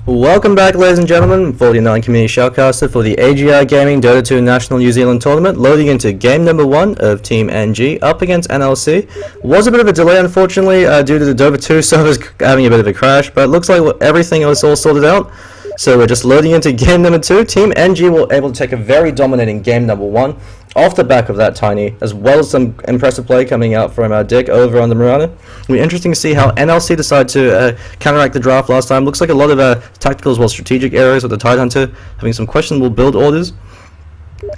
Welcome back, ladies and gentlemen, 49 Community Shoutcaster for the AGI Gaming Dota 2 National New Zealand Tournament, loading into game number 1 of Team NG up against NLC. Was a bit of a delay, unfortunately, due to the Dota 2 servers having a bit of a crash, but it looks like everything was all sorted out. So we're just loading into game number 2. Team NG were able to take a very dominating game number 1 off the back of that Tiny, as well as some impressive play coming out from Dick over on the Mirana. It'll be interesting to see how NLC decided to counteract the draft last time. Looks like a lot of tactical as well as strategic areas with the Tidehunter having some questionable build orders,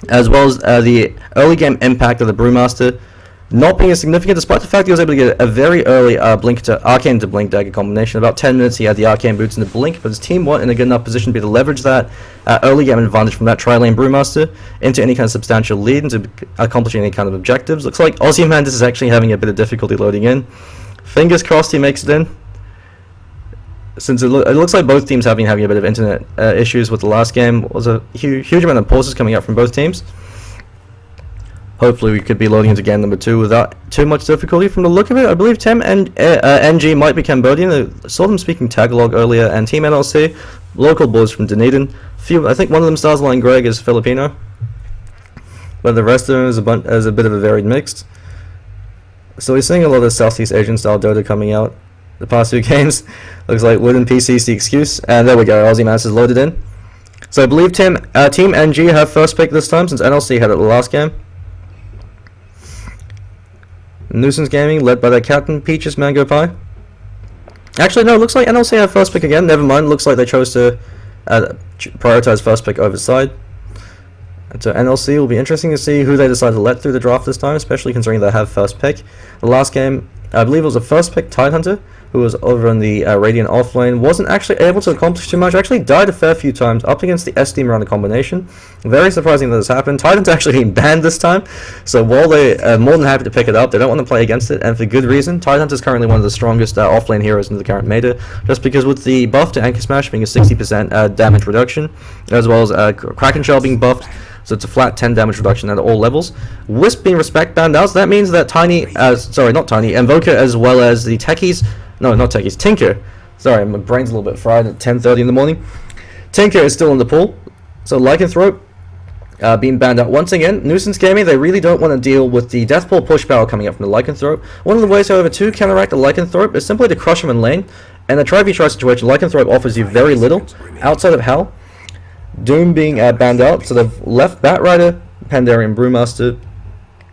as well as the early game impact of the Brewmaster not being as significant, despite the fact he was able to get a very early Arcane to Blink Dagger combination. About 10 minutes he had the Arcane Boots and the Blink, but his team weren't in a good enough position to be able to leverage that early game advantage from that tri-lane Brewmaster into any kind of substantial lead and to accomplishing any kind of objectives. Looks like Ozymandias is actually having a bit of difficulty loading in. Fingers crossed he makes it in, since it looks like both teams have been having a bit of internet issues with the last game. Was a huge amount of pauses coming out from both teams. Hopefully we could be loading into game number 2 without too much difficulty. From the look of it, I believe Team NG might be Cambodian. I saw them speaking Tagalog earlier, and Team NLC, local boys from Dunedin. I think one of them, Starsline Greg, is Filipino, but the rest of them is a bit of a varied mix. So we're seeing a lot of Southeast Asian style Dota coming out the past few games. Looks like wooden PC's the excuse, and there we go, Ozymandias is loaded in. So I believe Team NG have first pick this time, since NLC had it the last game. Nuisance Gaming, led by their captain, Peaches Mango Pie. Actually, no, looks like NLC have first pick again. Never mind, looks like they chose to prioritize first pick over side. And so NLC will be interesting to see who they decide to let through the draft this time, especially considering they have first pick. The last game, I believe it was a first pick Tidehunter, who was over in the Radiant offlane, wasn't actually able to accomplish too much, actually died a fair few times up against the SD Mirana combination. Very surprising that this happened. Tidehunter actually being banned this time, so while they are more than happy to pick it up, they don't want to play against it, and for good reason. Tidehunter is currently one of the strongest offlane heroes in the current meta, just because with the buff to Anchor Smash being a 60% damage reduction, as well as Kraken Shell being buffed, so it's a flat 10 damage reduction at all levels. Wisp being respect banned out, so that means that Invoker as well as the techies, no, not techies, Tinker. Sorry, my brain's a little bit fried at 10:30 in the morning. Tinker is still in the pool, so Lycanthrope being banned out once again. Nuisance Gaming, they really don't want to deal with the Death Pool push power coming up from the Lycanthrope. One of the ways, however, to counteract the Lycanthrope is simply to crush him in lane. In a try-v-try situation, Lycanthrope offers you very little outside of Hell. Doom being banned out, so they've left Batrider, Pandarian Brewmaster,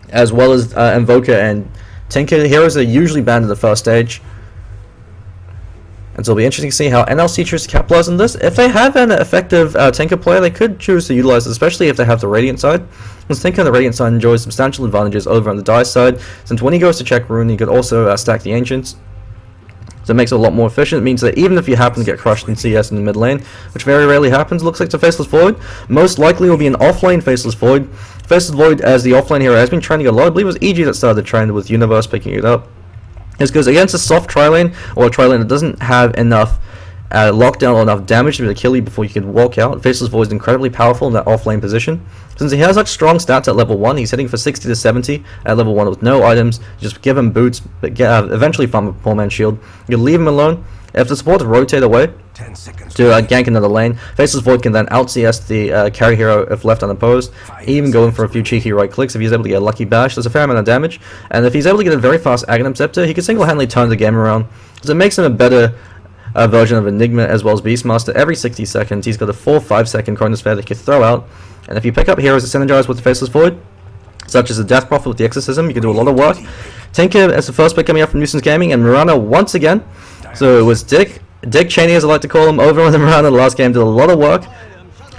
as well as Invoker and Tinker. Heroes are usually banned in the first stage. And so it'll be interesting to see how NLC choose to capitalize on this. If they have an effective Tinker player, they could choose to utilize it, especially if they have the Radiant side. Since Tinker on the Radiant side enjoys substantial advantages over on the Dice side, since when he goes to check Rune, he could also stack the Ancients. So it makes it a lot more efficient. It means that even if you happen to get crushed in CS in the mid lane, which very rarely happens, looks like it's a Faceless Void. Most likely will be an offlane Faceless Void. Faceless Void, as the offlane hero, has been trending a lot. I believe it was EG that started the trend, with Universe picking it up. It's because against a soft tri-lane, or a tri-lane that doesn't have enough lockdown or enough damage to be able to kill you before you can walk out, Faceless Void is incredibly powerful in that offlane position. Since he has such strong stats at level 1, he's hitting for 60 to 70 at level 1 with no items. Just give him boots, but eventually farm a poor man's shield. You leave him alone. If the supports rotate away to gank another lane, Faceless Void can then out-CS the carry hero if left unopposed, even going for a few cheeky right clicks. If he's able to get a lucky bash, there's a fair amount of damage, and if he's able to get a very fast Aghanim Scepter, he can single-handedly turn the game around. So it makes him a better version of Enigma as well as Beastmaster. Every 60 seconds, he's got a 4-5 second Chronosphere that he can throw out, and if you pick up heroes that synergize with the Faceless Void, such as the Death Prophet with the Exorcism, you can do a lot of work. Tinker as the first pick coming up from Nuisance Gaming, and Mirana once again. So it was Dick Cheney, as I like to call him, over on the Mirana. The last game did a lot of work.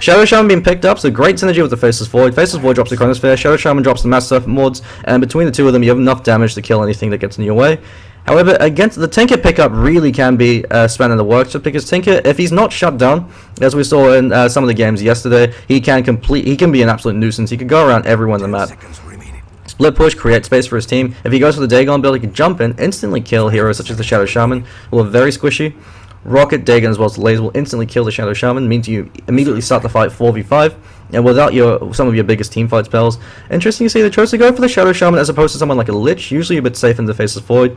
Shadow Shaman being picked up, so great synergy with the Faceless Void. Faceless Void drops the Chronosphere, Shadow Shaman drops the Mass Serpent Mords, and between the two of them you have enough damage to kill anything that gets in your way. However, against the Tinker pickup really can be spent in the works, just because Tinker, if he's not shut down, as we saw in some of the games yesterday, he can be an absolute nuisance. He can go around everyone on the map. Split push, create space for his team. If he goes for the Dagon build, he can jump in, instantly kill heroes such as the Shadow Shaman, who are very squishy. Rocket, Dagon, as well as the Laser will instantly kill the Shadow Shaman, means you immediately start the fight 4v5, and without some of your biggest teamfight spells. Interesting to see they chose to go for the Shadow Shaman as opposed to someone like a Lich, usually a bit safe in the Faceless Void.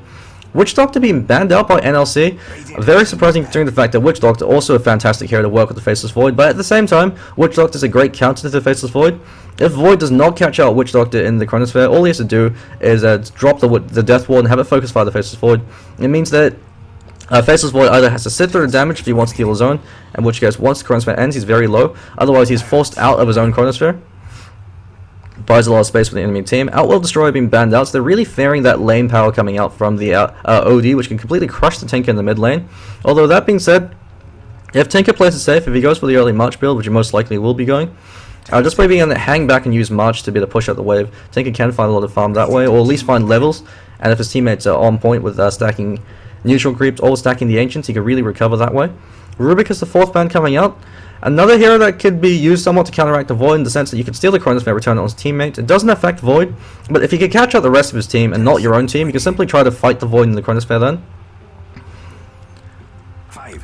Witch Doctor being banned out by NLC, very surprising considering the fact that Witch Doctor also a fantastic hero to work with the Faceless Void, but at the same time, Witch Doctor is a great counter to the Faceless Void. If Void does not catch out Witch Doctor in the Chronosphere, all he has to do is drop the Death Ward and have it focus fire the Faceless Void. It means that Faceless Void either has to sit through the damage if he wants to deal his own, in which case once the Chronosphere ends he's very low, otherwise he's forced out of his own Chronosphere. Buys a lot of space for the enemy team. Outworld Destroyer being banned out, so they're really fearing that lane power coming out from the OD, which can completely crush the Tinker in the mid lane. Although that being said, if Tinker plays it safe, if he goes for the early March build, which he most likely will be going, just by being able to hang back and use March to be able to push out the wave, Tinker can find a lot of farm that way, or at least find levels, and if his teammates are on point with stacking neutral creeps or stacking the Ancients, he can really recover that way. Rubik is the 4th ban coming out. Another hero that could be used somewhat to counteract the Void in the sense that you can steal the Chronosphere, return it on his teammate. It doesn't affect Void, but if you can catch out the rest of his team and not your own team, you can simply try to fight the Void in the Chronosphere then.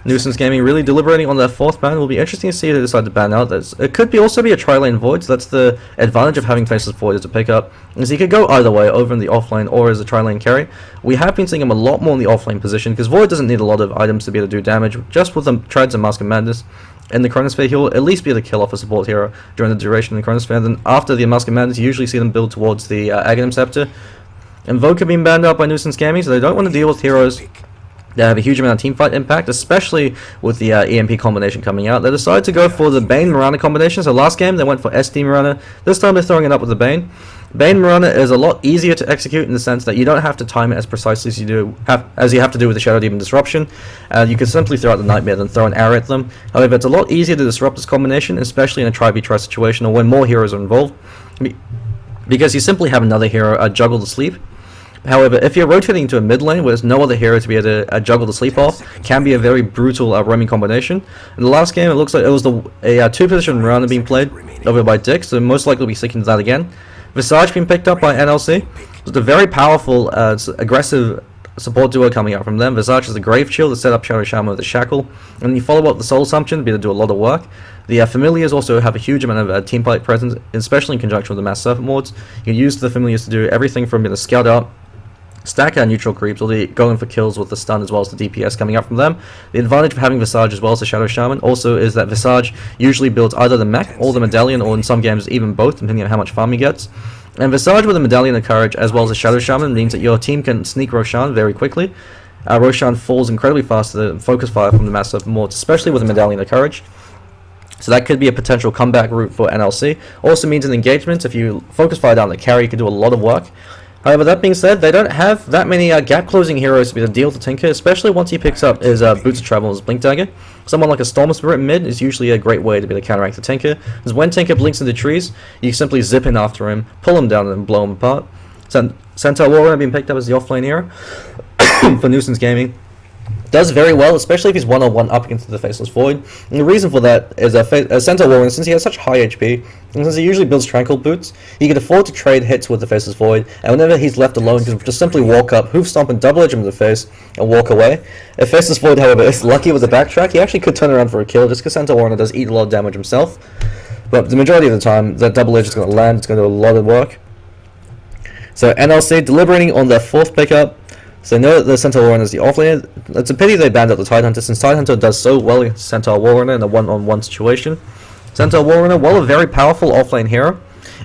Nuisance Gaming really deliberating on their 4th ban. It will be interesting to see if they decide to ban out. It could also be a tri-lane Void, so that's the advantage of having Faceless Void as a pickup. Is he could go either way, over in the offlane or as a tri-lane carry. We have been seeing him a lot more in the offlane position, because Void doesn't need a lot of items to be able to do damage, just with the Treads and Mask of Madness. In the Chronosphere, he'll at least be able to kill off a support hero during the duration of the Chronosphere. Then after the Mask of Madness, you usually see them build towards the Aghanim Scepter. Invoker being banned out by Nuisance Gaming, so they don't want to deal with heroes that have a huge amount of teamfight impact, especially with the EMP combination coming out. They decided to go for the Bane Mirana combination. So last game they went for SD Mirana. This time they're throwing it up with the Bane. Bane Mirana is a lot easier to execute in the sense that you don't have to time it as precisely as you have to do with the Shadow Demon Disruption. You can simply throw out the Nightmare and throw an arrow at them. However, it's a lot easier to disrupt this combination, especially in a try-v-try situation or when more heroes are involved, because you simply have another hero juggle the sleep. However, if you're rotating to a mid lane where there's no other hero to be able to juggle the sleep off, can be a very brutal roaming combination. In the last game, it looks like it was a 2-position Mirana being played over by Dick, so most likely we'll be sticking to that again. Visage being picked up by NLC. It's a very powerful, aggressive support duo coming out from them. Visage is a Grave Chill to set up Shadow Shaman with a Shackle, and then you follow up the Soul Assumption to be able to do a lot of work. The Familiars also have a huge amount of team fight presence, especially in conjunction with the Mass Serpent Wards. You can use the Familiars to do everything from being able to scout out, stack our neutral creeps, or the going for kills with the stun as well as the DPS coming up from them. The advantage of having Visage as well as the Shadow Shaman also is that Visage usually builds either the mech or the medallion, or in some games even both, depending on how much farm he gets. And Visage with a medallion of courage as well as a Shadow Shaman means that your team can sneak Roshan very quickly. Roshan falls incredibly fast to the focus fire from the Mass Serpent Wards, especially with a medallion of courage. So that could be a potential comeback route for NLC. Also means in engagements, if you focus fire down the carry, you can do a lot of work. However, that being said, they don't have that many gap-closing heroes to be able to deal with the Tinker, especially once he picks up his Boots of Travel and his Blink Dagger. Someone like a Storm Spirit mid is usually a great way to be able to counteract the Tinker, because when Tinker blinks into trees, you simply zip in after him, pull him down and blow him apart. Centaur Warrunner being picked up as the offlane hero for Nuisance Gaming. Does very well, especially if he's one-on-one up against the Faceless Void. And the reason for that is Centaur Warrunner, since he has such high HP, and since he usually builds Tranquil Boots, he can afford to trade hits with the Faceless Void, and whenever he's left alone, he can just simply walk up, hoof stomp and double edge him in the face, and walk away. If Faceless Void, however, is lucky with the backtrack, he actually could turn around for a kill, just because Centaur Warrunner does eat a lot of damage himself. But the majority of the time, that double edge is going to land, it's going to do a lot of work. So NLC deliberating on their 4th pickup. So they know that the Centaur Warrunner is the offlane. It's a pity they banned out the Tidehunter, since Tidehunter does so well against Centaur Warrunner in a one-on-one situation. Centaur Warrunner, while a very powerful offlane hero,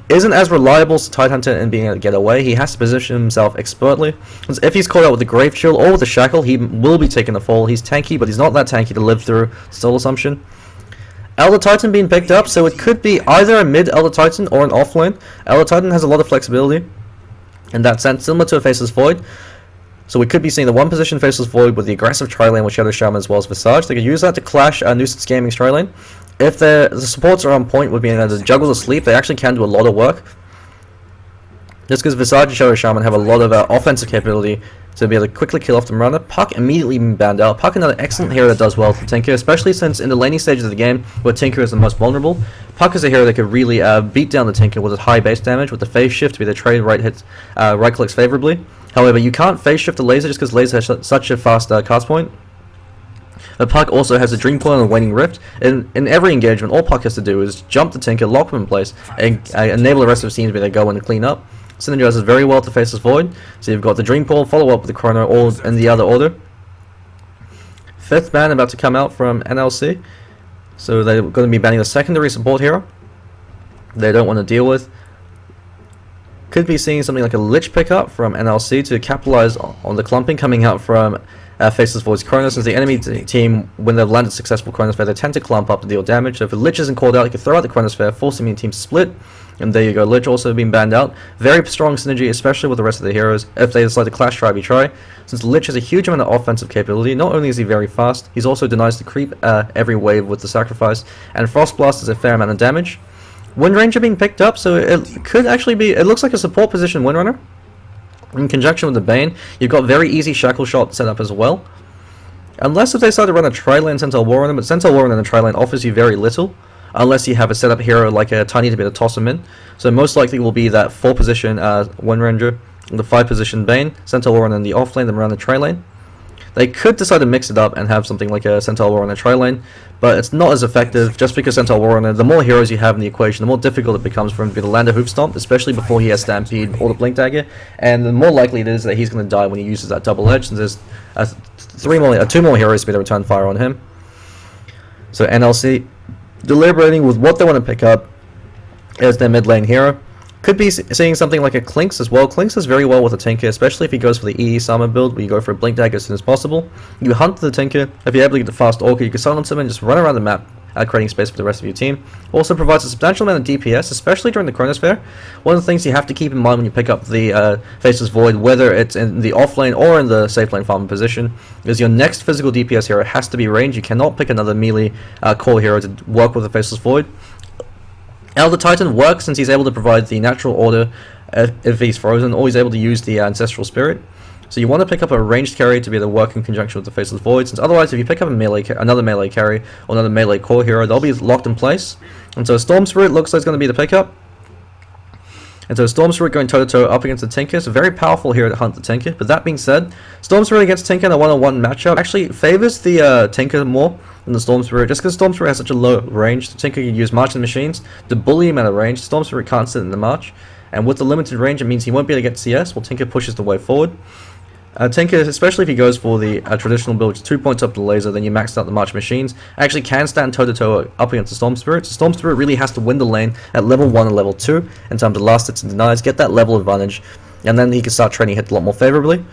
isn't as reliable as Tidehunter in being able to get away. He has to position himself expertly. Because if he's caught out with the Grave Chill or with the Shackle, he will be taking the fall. He's tanky, but he's not that tanky to live through Soul Assumption. Elder Titan being picked up, so it could be either a mid Elder Titan or an offlane. Elder Titan has a lot of flexibility in that sense, similar to a Faceless Void. So we could be seeing the 1-position Faceless Void with the aggressive tri-lane with Shadow Shaman as well as Visage. They could use that to clash Nuisance Gaming's tri-lane. If the supports are on point with being able to juggle the sleep, they actually can do a lot of work. Just because Visage and Shadow Shaman have a lot of offensive capability to be able to quickly kill off the Mirana. Puck immediately being banned out. Puck another excellent hero that does well for Tinker, especially since in the laning stages of the game where Tinker is the most vulnerable. Puck is a hero that could really beat down the Tinker with his high base damage with the phase shift to be the trade right clicks favorably. However, you can't phase shift the laser just because laser has such a fast cast point. The Puck also has a Dream Coil and a Waning Rift. In every engagement, all Puck has to do is jump the Tinker, lock him in place, and enable the rest of the team to be able to go in and clean up. Synergizes very well to Faceless Void. So you've got the Dream Pool, follow up with the Chrono, all in the other order. 5th ban about to come out from NLC. So they're going to be banning the secondary support hero. They don't want to deal with. Could be seeing something like a Lich pickup from NLC to capitalize on the clumping coming out from Faceless Void's Chrono. Since the enemy team, when they've landed successful Chronosphere, they tend to clump up to deal damage. So if a Lich isn't called out, you can throw out the Chronosphere, force the enemy team to split. And there you go, Lich also being banned out. Very strong synergy, especially with the rest of the heroes. If they decide to clash try, since Lich has a huge amount of offensive capability, not only is he very fast, he's also denies the creep every wave with the sacrifice. And Frost Blast is a fair amount of damage. Wind Ranger being picked up, so it could actually be, it looks like a support position Windrunner. In conjunction with the Bane, you've got very easy Shackle Shot set up as well. Unless if they decide to run a tri-lane Centaur Warrunner, but Centaur Warrunner in a tri-lane offers you very little. Unless you have a setup hero like a Tiny to be able to toss him in. So most likely will be that 4 position Wind Ranger, the 5 position Bane, Centaur Warrunner in the off lane, then run the tri-lane. They could decide to mix it up and have something like a Centaur Warrunner tri-lane, but it's not as effective just because Centaur Warrunner, the more heroes you have in the equation, the more difficult it becomes for him to be able to land a Hoof Stomp, especially before he has Stampede or the Blink Dagger, and the more likely it is that he's going to die when he uses that double edge, since there's 2 more heroes to be able to return fire on him. So NLC deliberating with what they want to pick up as their mid lane hero. Could be seeing something like a Clinks as well. Clinks does very well with a Tinker, especially if he goes for the EE Summer build, where you go for a Blink Dagger as soon as possible. You hunt the Tinker. If you're able to get the fast Orca, you can silence him and just run around the map, creating space for the rest of your team. Also provides a substantial amount of DPS, especially during the Chronosphere. One of the things you have to keep in mind when you pick up the Faceless Void, whether it's in the off lane or in the safe lane farming position, is your next physical DPS hero has to be ranged. You cannot pick another melee core hero to work with the Faceless Void. Elder Titan works since he's able to provide the natural order if he's frozen, or he's able to use the Ancestral Spirit. So you want to pick up a ranged carry to be able to work in conjunction with the Faceless Void, since otherwise if you pick up another melee carry or another melee core hero, they'll be locked in place. And so Storm Spirit looks like it's going to be the pickup. And so Storm Spirit going toe-to-toe up against the Tinker. It's a very powerful hero to hunt the Tinker. But that being said, Storm Spirit against Tinker in a one-on-one matchup actually favors the Tinker more than the Storm Spirit. Just because Storm Spirit has such a low range, the Tinker can use Marching Machines to bully him out of range. Storm Spirit can't sit in the march. And with the limited range, it means he won't be able to get CS while Tinker pushes the way forward. Tinker, especially if he goes for the traditional build, which is 2 points up the laser, then you maxed out the March Machines, actually can stand toe-to-toe up against the Storm Spirit. So Storm Spirit really has to win the lane at level 1 and level 2 in terms of last hits and denies, get that level advantage, and then he can start trading hits a lot more favorably.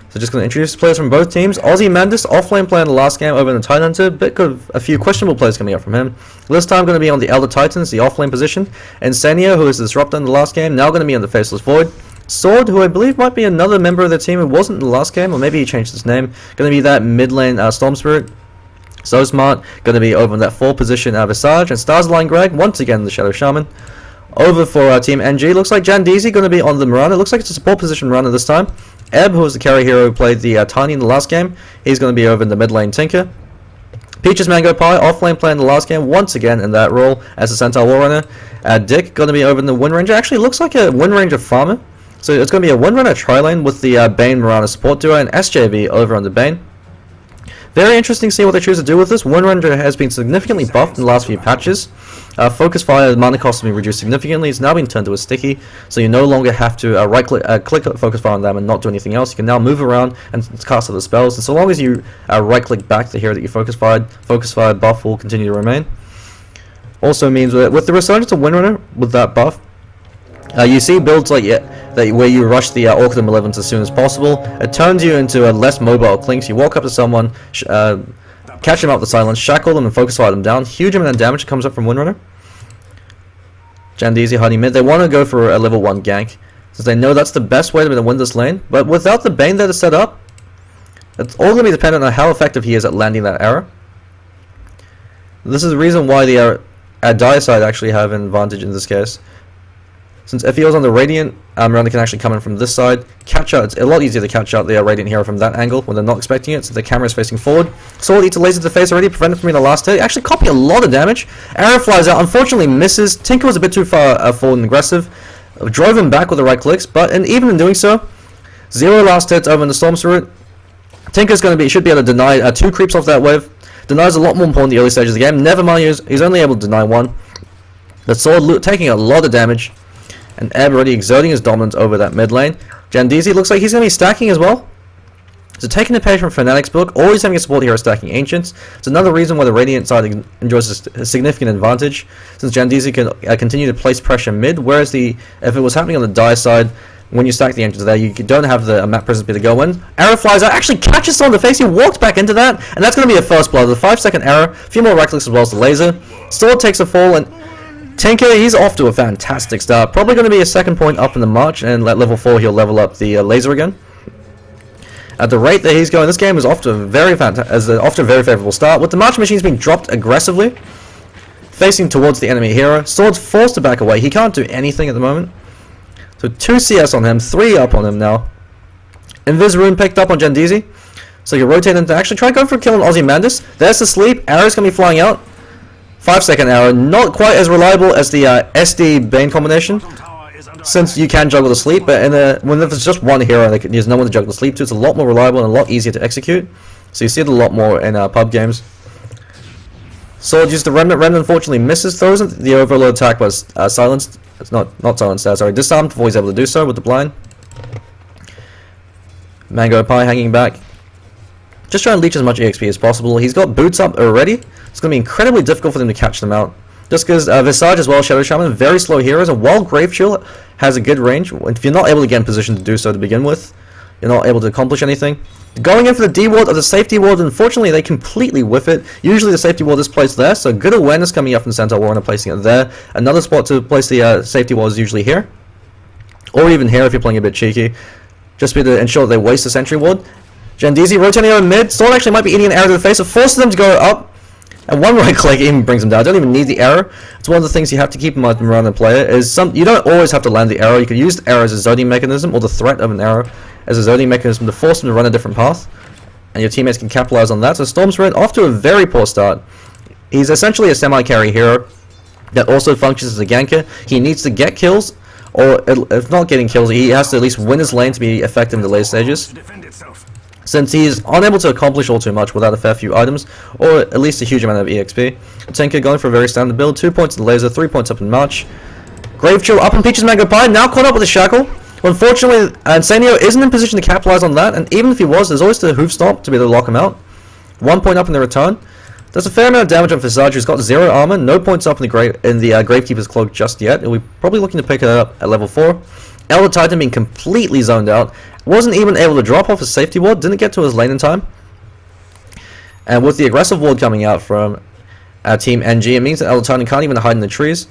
So just going to introduce players from both teams. Aussie Mandis, offlane player in the last game over in the Tidehunter, bit of a few questionable players coming up from him. This time going to be on the Elder Titans, the offlane position. Insania, who is the Disruptor in the last game, now going to be on the Faceless Void. Sword, who I believe might be another member of the team who wasn't in the last game, or maybe he changed his name. Going to be that mid lane Storm Spirit. So Smart, going to be over in that 4 position Visage. And Stars Line Greg, once again the Shadow Shaman. Over for Team NG, looks like Jandeezy going to be on the Mirana. Looks like it's a support position Mirana this time. Ebb, who was the carry hero who played the Tiny in the last game, he's going to be over in the mid lane Tinker. Peaches Mango Pie, offlane player in the last game, once again in that role as a Centaur Warrunner. Dick, going to be over in the Wind Ranger. Actually looks like a Wind Ranger farmer. So it's going to be a Windrunner tri-lane with the Bane Mirana support duo and SJV over on the Bane. Very interesting to see what they choose to do with this. Windrunner has been significantly buffed in the last few patches. Focus Fire mana cost has been reduced significantly. It's now been turned to a sticky, so you no longer have to click Focus Fire on them and not do anything else. You can now move around and cast other spells, and so long as you right-click back the hero that you Focus Fire buff will continue to remain. Also means that with the resurgence of Windrunner, with that buff, you see builds like where you rush the Orchid Malevolence as soon as possible. It turns you into a less mobile Clinks. You walk up to someone, catch them up with silence, shackle them and focus fire them down. Huge amount of damage comes up from Windrunner. Jandeezy hiding mid. They want to go for a level 1 gank, since they know that's the best way to win this lane. But without the Bane there to set up, it's all going to be dependent on how effective he is at landing that arrow. This is the reason why the Dire side actually have an advantage in this case. Since if he was on the Radiant, Miranda can actually come in from this side, catch out. It's a lot easier to catch out the Radiant hero from that angle when they're not expecting it, since the camera is facing forward. Sword eats a laser to the face already, prevented from being the last hit. Actually copy a lot of damage. Arrow flies out, unfortunately misses. Tinker was a bit too far forward and aggressive. Drove him back with the right clicks, but even in doing so, 0 last hits over in the Storm Spirit. Tinker's should be able to deny 2 creeps off that wave. Denies a lot more important in the early stages of the game. Never mind, he's only able to deny 1. The Sword taking a lot of damage. And Ebb already exerting his dominance over that mid lane. Jandizi looks like he's going to be stacking as well. So taking the page from Fnatic's book, always having a support hero stacking Ancients. It's another reason why the Radiant side enjoys a significant advantage, since Jandizi can continue to place pressure mid, whereas if it was happening on the Dire side, when you stack the Ancients there, you don't have the map presence to go in. Arrow flies out, actually catches someone in the face, he walks back into that, and that's going to be a first blood. The 5-second arrow, a few more right clicks as well as the laser. Sword takes a fall, and Tinker, he's off to a fantastic start. Probably going to be a second point up in the March, and at level 4 he'll level up the laser again. At the rate that he's going, this game is off to a very favorable start, with the March machines being dropped aggressively, facing towards the enemy hero. Sword's forced to back away. He can't do anything at the moment. So 2 CS on him, 3 up on him now. Invis Rune picked up on Jandizi, so you rotate him to actually try going for a kill on Ozymandias. There's the sleep. Arrow's gonna be flying out. 5-second arrow, not quite as reliable as the SD Bane combination, since you can juggle the sleep, but when there's just one hero, there's no one to juggle the sleep to, it's a lot more reliable and a lot easier to execute. So you see it a lot more in pub games. Sword used the Remnant. Remnant unfortunately misses, throws it. The overload attack was silenced. It's not silenced, sorry, disarmed before he's able to do so with the blind. Mango Pie hanging back. Just trying to leech as much EXP as possible. He's got boots up already. It's going to be incredibly difficult for them to catch them out. Just because Visage as well, Shadow Shaman, very slow heroes, and while Grave Chill has a good range, if you're not able to get in position to do so to begin with, you're not able to accomplish anything. Going in for the D ward or the safety ward, unfortunately they completely whiff it. Usually the safety ward is placed there, so good awareness coming up from Centaur Warrunner placing it there. Another spot to place the safety ward is usually here, or even here if you're playing a bit cheeky, just to ensure that they waste the sentry ward. Jandizi rotating over mid. Sword actually might be eating an arrow to the face, so forces them to go up. And one right click even brings them down. I don't even need the arrow. It's one of the things you have to keep in mind around the player. You don't always have to land the arrow. You can use the arrow as a zoning mechanism, or the threat of an arrow as a zoning mechanism to force them to run a different path. And your teammates can capitalize on that. So Stormspirit off to a very poor start. He's essentially a semi-carry hero that also functions as a ganker. He needs to get kills, or if not getting kills, he has to at least win his lane to be effective in the later stages. Since he is unable to accomplish all too much without a fair few items, or at least a huge amount of EXP. Tinker going for a very standard build, 2 points in the laser, 3 points up in March. Grave Chill up on Peach's Mango Pie, now caught up with a shackle. Unfortunately, Sanio isn't in position to capitalize on that, and even if he was, there's always the hoof stomp to be able to lock him out. 1 point up in the return. Does a fair amount of damage on Visage, who's got 0 armor, no points up in the Gravekeeper's Cloak just yet. He'll be probably looking to pick it up at level 4. Elder Titan being completely zoned out. Wasn't even able to drop off his safety ward, didn't get to his lane in time. And with the aggressive ward coming out from Team NG, it means that Elder Titan can't even hide in the trees,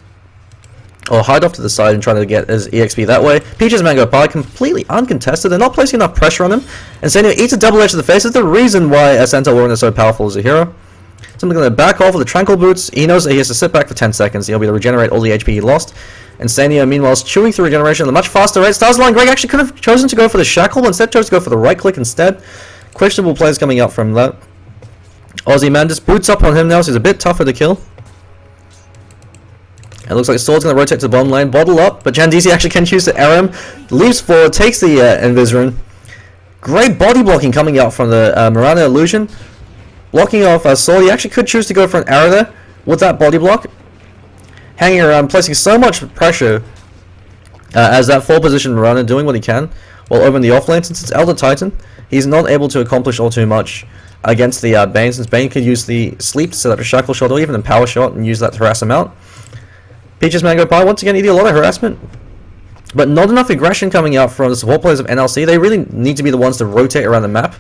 or hide off to the side and try to get his EXP that way. Peach's Mango Pie completely uncontested. They're not placing enough pressure on him. And Sanio eats a double edge to the face. It's the reason why Centaur Warrunner is so powerful as a hero. So I'm going to back off with the Tranquil Boots. He knows that he has to sit back for 10 seconds. He'll be able to regenerate all the HP he lost. And Sanio, meanwhile, is chewing through regeneration at a much faster rate. Starsline Greg actually could have chosen to go for the shackle, but instead chose to go for the right click instead. Questionable plays coming out from that. Ozymandias boots up on him now, so he's a bit tougher to kill. It looks like Sword's going to rotate to the bottom lane, bottle up, but Jandizi actually can choose to arrow him. Leaps forward, takes the Invis Rune. Great body blocking coming out from the Mirana illusion. Blocking off Sword. He actually could choose to go for an arrow there with that body block. Hanging around, placing so much pressure as that full position Mirana doing what he can. While over in the off lane, since it's Elder Titan, he's not able to accomplish all too much against the Bane, since Bane could use the sleep to set up a shackle shot or even a power shot and use that to harass him out. Peach's Mango Pie, once again, eating a lot of harassment, but not enough aggression coming out from the support players of NLC. They really need to be the ones to rotate around the map.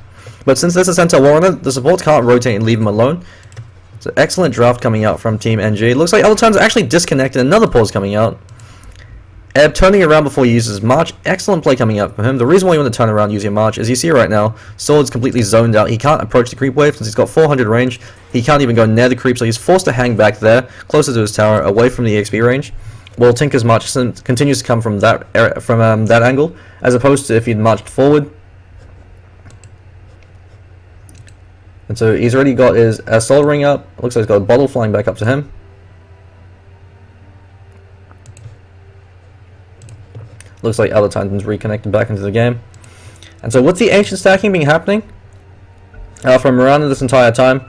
But since this is Centaur Warrunner, the supports can't rotate and leave him alone. It's an excellent draft coming out from Team NG. Looks like Elder Titan's actually disconnected. Another pause coming out. Ebb turning around before he uses March. Excellent play coming out from him. The reason why you want to turn around using March is you see right now, Sword's completely zoned out. He can't approach the creep wave since he's got 400 range. He can't even go near the creep, so he's forced to hang back there, closer to his tower, away from the EXP range. While Tinker's March continues to come from that angle, as opposed to if he'd marched forward. And so he's already got his soul ring up. Looks like he's got a bottle flying back up to him. Looks like Elder Titan's reconnected back into the game. And so with the ancient stacking being happening from Mirana this entire time,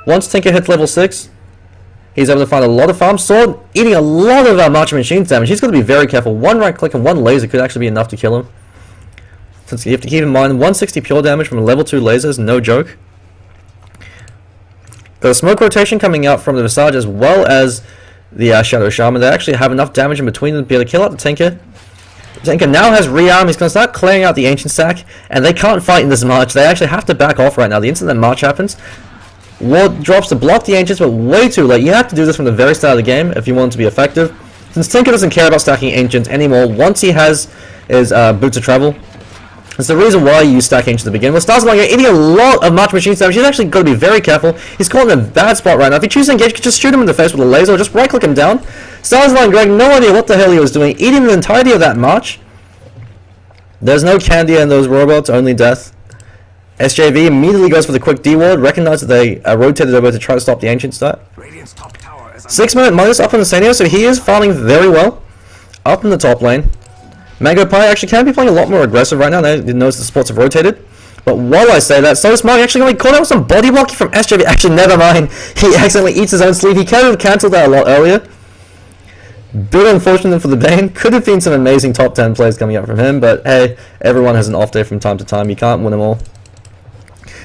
once Tinker hits level 6, He's able to find a lot of farm. Sword eating a lot of March Machines damage. He's got to be very careful. One right click and one laser could actually be enough to kill him. Since you have to keep in mind, 160 pure damage from a level 2 laser is no joke. Got a smoke rotation coming out from the Visage as well as the Shadow Shaman. They actually have enough damage in between them to be able to kill out the Tinker. The Tinker now has rearm. He's going to start clearing out the Ancient stack, and they can't fight in this March. They actually have to back off right now. The instant that March happens, Ward drops to block the Ancients, but way too late. You have to do this from the very start of the game if you want it to be effective. Since Tinker doesn't care about stacking Ancients anymore, once he has his Boots of Travel, it's the reason why you stack Ancients to begin with. Stars like eating a lot of March Machines damage. He's actually got to be very careful. He's caught in a bad spot right now. If you choose to engage, you can just shoot him in the face with a laser or just right click him down. Stars like Greg, no idea what the hell he was doing, eating the entirety of that March. There's no candy in those robots, only death. SJV immediately goes for the quick D-ward, recognizes that they rotated over to try to stop the Ancient start. 6 minute minus up on the Centaur, so he is farming very well up in the top lane. Mango Pie actually can be playing a lot more aggressive right now. They notice the supports have rotated. But while I say that, so smart, actually going to be caught out with some body blocking from SJV. Actually, never mind. He accidentally eats his own sleeve. He could have cancelled that a lot earlier. Bit unfortunate for the Bane. Could have been some amazing top 10 plays coming out from him. But hey, everyone has an off day from time to time. You can't win them all.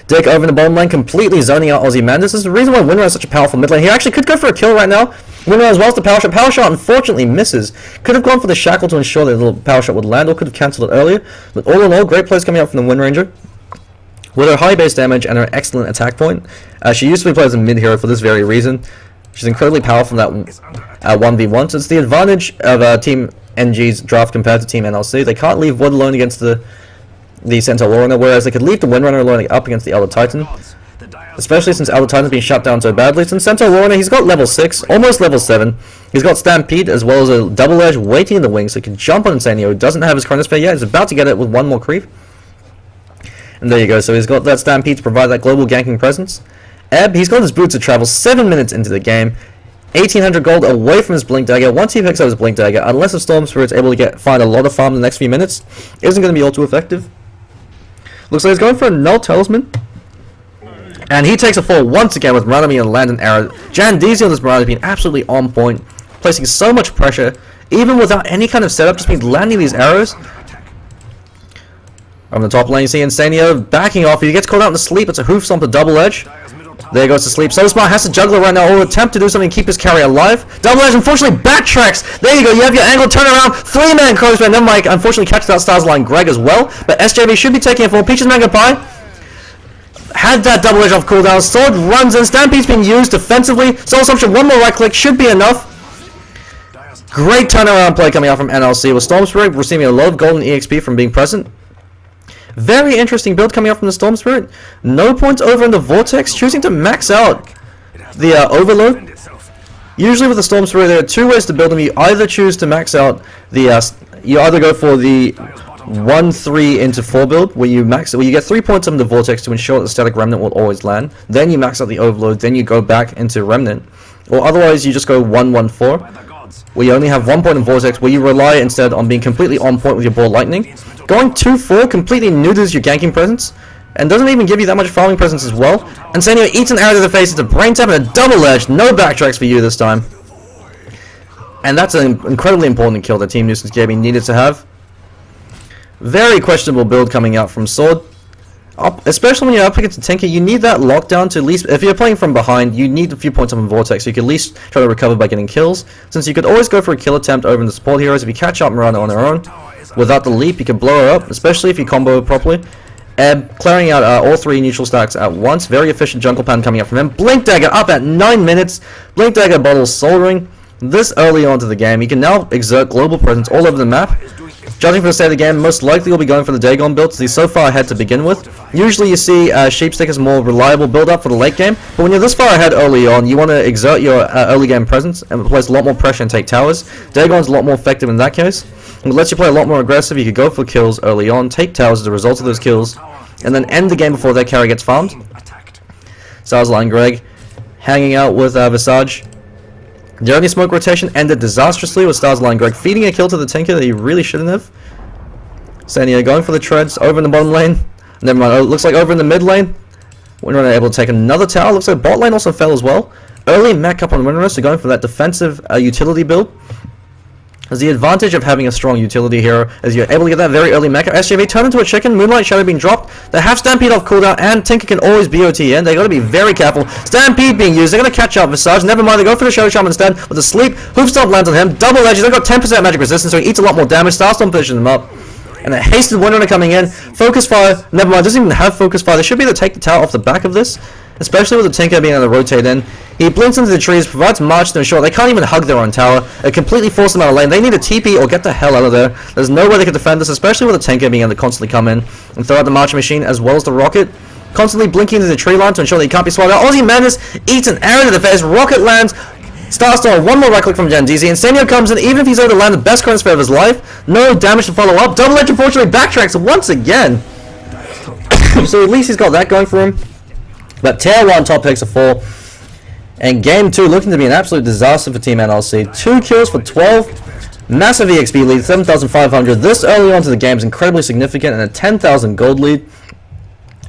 Dick over in the bottom lane, completely zoning out Aussie Man. This is the reason why Warrunner is such a powerful mid lane. He actually could go for a kill right now. Warrunner as well as the power shot. Power shot unfortunately misses. Could have gone for the shackle to ensure that the little power shot would land, or could have cancelled it earlier. But all in all, great plays coming out from the Wind Ranger. With her high base damage and her excellent attack point, she used to be played as a mid hero for this very reason. She's incredibly powerful in that 1v1. So it's the advantage of Team NG's draft compared to Team NLC. They can't leave Wood alone against the Centaur Warrunner, whereas they could leave the Windrunner alone up against the Elder Titan. Especially since Elder Titan's been shut down so badly. Since Centaur Warrunner, he's got level 6, almost level 7. He's got Stampede as well as a double edge waiting in the wings, so he can jump on Insanio. He doesn't have his Chronosphere yet. He's about to get it with one more creep. And there you go. So he's got that Stampede to provide that global ganking presence. Ebb, he's got his Boots of Travel 7 minutes into the game. 1800 gold away from his Blink Dagger. Once he picks up his Blink Dagger, unless the Storm Spirit's able to find a lot of farm in the next few minutes, isn't going to be all too effective. Looks like he's going for a Null Talisman. And he takes a fall once again with Mirana and land an arrow. Jandisi on this Mirana has been absolutely on point, placing so much pressure, even without any kind of setup, just been landing these arrows. On the top lane, you see Insanio backing off. He gets caught out in the sleep. It's a hoof stomp, a double edge. There he goes to sleep. So Smart has to juggle it right now, or attempt to do something to keep his carry alive. Double edge, unfortunately, backtracks. There you go. You have your angle turnaround. 3-man crossbow. And then Mike unfortunately catches out Stars Line Greg as well. But SJV should be taking it for Peaches Mango Pie. Had that double edge off cooldown. Sword runs in. Stampede's been used defensively. Soul Assumption, one more right click should be enough. Great turnaround play coming out from NLC with Storm Spirit receiving a lot of golden EXP from being present. Very interesting build coming out from the Storm Spirit. No points over in the Vortex, choosing to max out the Overload. Usually with the Storm Spirit, there are two ways to build them. You either choose to max out the, you either go for the 1-3 into 4 build, where you get 3 points on the Vortex to ensure that the Static Remnant will always land. Then you max out the Overload, then you go back into Remnant. Or otherwise, you just go 1-1-4, where you only have 1 point in Vortex, where you rely instead on being completely on point with your Ball Lightning. Going 2-4 completely neuters your ganking presence, and doesn't even give you that much farming presence as well. And Sanyo eats an arrow to the face, it's a brain tap and a double edge, no backtracks for you this time. And that's an incredibly important kill that Team Nuisance Gaming needed to have. Very questionable build coming out from Sword. Especially when you're up against a Tinker, you need that lockdown to at least, if you're playing from behind, you need a few points up in Vortex, so you can at least try to recover by getting kills. Since you could always go for a kill attempt over in the support heroes, if you catch up Mirana on her own, without the leap, you can blow her up, especially if you combo it properly. Clearing out all 3 neutral stacks at once. Very efficient jungle pan coming up from him. Blink Dagger up at 9 minutes. Blink Dagger bottles Soul Ring. This early on to the game, he can now exert global presence all over the map. Judging from the state of the game, most likely will be going for the Dagon build, so he's so far ahead to begin with. Usually you see Sheepstick as a more reliable build up for the late game, but when you're this far ahead early on, you want to exert your early game presence and place a lot more pressure and take towers. Dagon's a lot more effective in that case. It lets you play a lot more aggressive. You could go for kills early on, take towers as a result of those kills, and then end the game before their carry gets farmed. Sarsline Greg hanging out with Visage. The only smoke rotation ended disastrously with Starsline Greg feeding a kill to the Tinker that he really shouldn't have. Sanio going for the treads over in the bottom lane. Never mind, it looks like over in the mid lane. Warrunner able to take another tower. Looks like bot lane also fell as well. Early mech up on Warrunner, so going for that defensive utility build. There's the advantage of having a strong utility hero, as you're able to get that very early mecha. SJV turned into a chicken, Moonlight Shadow being dropped. They have Stampede off cooldown, and Tinker can always BOT in. They gotta be very careful. Stampede being used, they're gonna catch out Visage. Never mind, they go for the Shadow Shaman instead with the sleep. Hoofstomp lands on him. Double edge, they've got 10% magic resistance, so he eats a lot more damage. Starstorm pushes him up. And a hasted Warrunner coming in. Focus Fire, never mind, doesn't even have Focus Fire. They should be able to take the tower off the back of this, especially with the Tinker being able to rotate in. He blinks into the trees, provides March to ensure they can't even hug their own tower. It completely forces them out of lane. They need a TP or get the hell out of there. There's no way they can defend this, especially with the Tinker being able to constantly come in and throw out the March machine as well as the Rocket. Constantly blinking into the tree line to ensure that he can't be swallowed out. Aussie Madness eats an arrow to the face. Rocket lands. Starstorm, one more right click from Gendizi, and Senio comes in, even if he's able to land the best chronosphere of his life. No damage to follow up. Double Edge unfortunately backtracks once again. So at least he's got that going for him. But Tier 1 top picks are 4. And Game 2 looking to be an absolute disaster for Team NLC. 2 kills for 12. Massive EXP lead, 7,500. This early on to the game is incredibly significant, and a 10,000 gold lead.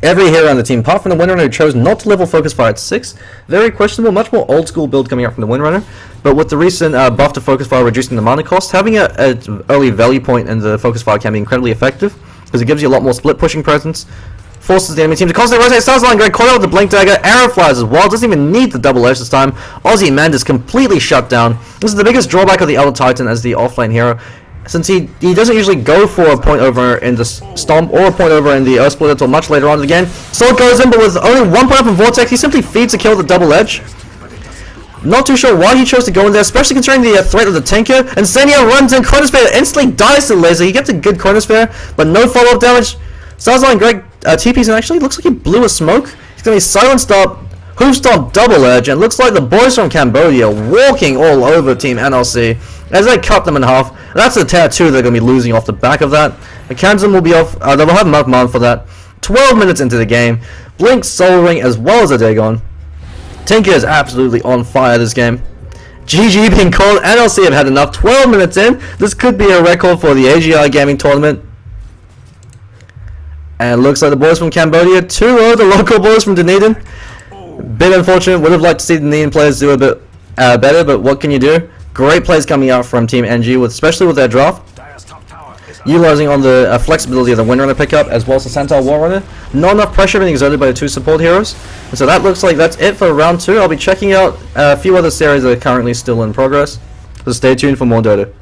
Every hero on the team, apart from the Windrunner, who chose not to level Focus Fire at 6. Very questionable, much more old school build coming out from the Windrunner. But with the recent buff to Focus Fire reducing the mana cost, having an early value point in the Focus Fire can be incredibly effective, because it gives you a lot more split pushing presence. Forces the enemy team to constantly rotate. Stars line great, caught out with the Blink Dagger. Arrow flies as well, doesn't even need the double edge this time. Aussie Manda's completely shut down. This is the biggest drawback of the Elder Titan as the offlane hero, since he doesn't usually go for a point over in the Stomp or a point over in the Earth Split until much later on in the game. Sword goes in, but with only 1 point up in Vortex, he simply feeds to kill the double edge. Not too sure why he chose to go in there, especially considering the threat of the Tinker. And Senio runs in, Chronosphere instantly dies to the laser. He gets a good Chronosphere, but no follow-up damage. Starsline Greg TP's, and actually looks like he blew a smoke. He's going to be silenced up. Hoofstomp double edge, and it looks like the boys from Cambodia walking all over Team NLC as they cut them in half. And that's the tier 2 they're going to be losing off the back of that. The Kansan will be off. They will have Mugman for that. 12 minutes into the game. Blink, Soul Ring, as well as a Dagon. Tinker is absolutely on fire this game. GG being called. NLC have had enough. 12 minutes in. This could be a record for the AGI gaming tournament. And it looks like the boys from Cambodia 2-0 the local boys from Dunedin. Bit unfortunate. Would have liked to see the Dunedin players do a bit better, but what can you do? Great plays coming out from Team NG, especially with their draft. Utilizing on the flexibility of the Windrunner pickup, as well as the Centaur Warrunner. Not enough pressure being exerted by the 2 support heroes. And so that looks like that's it for round 2. I'll be checking out a few other series that are currently still in progress. So stay tuned for more Dota.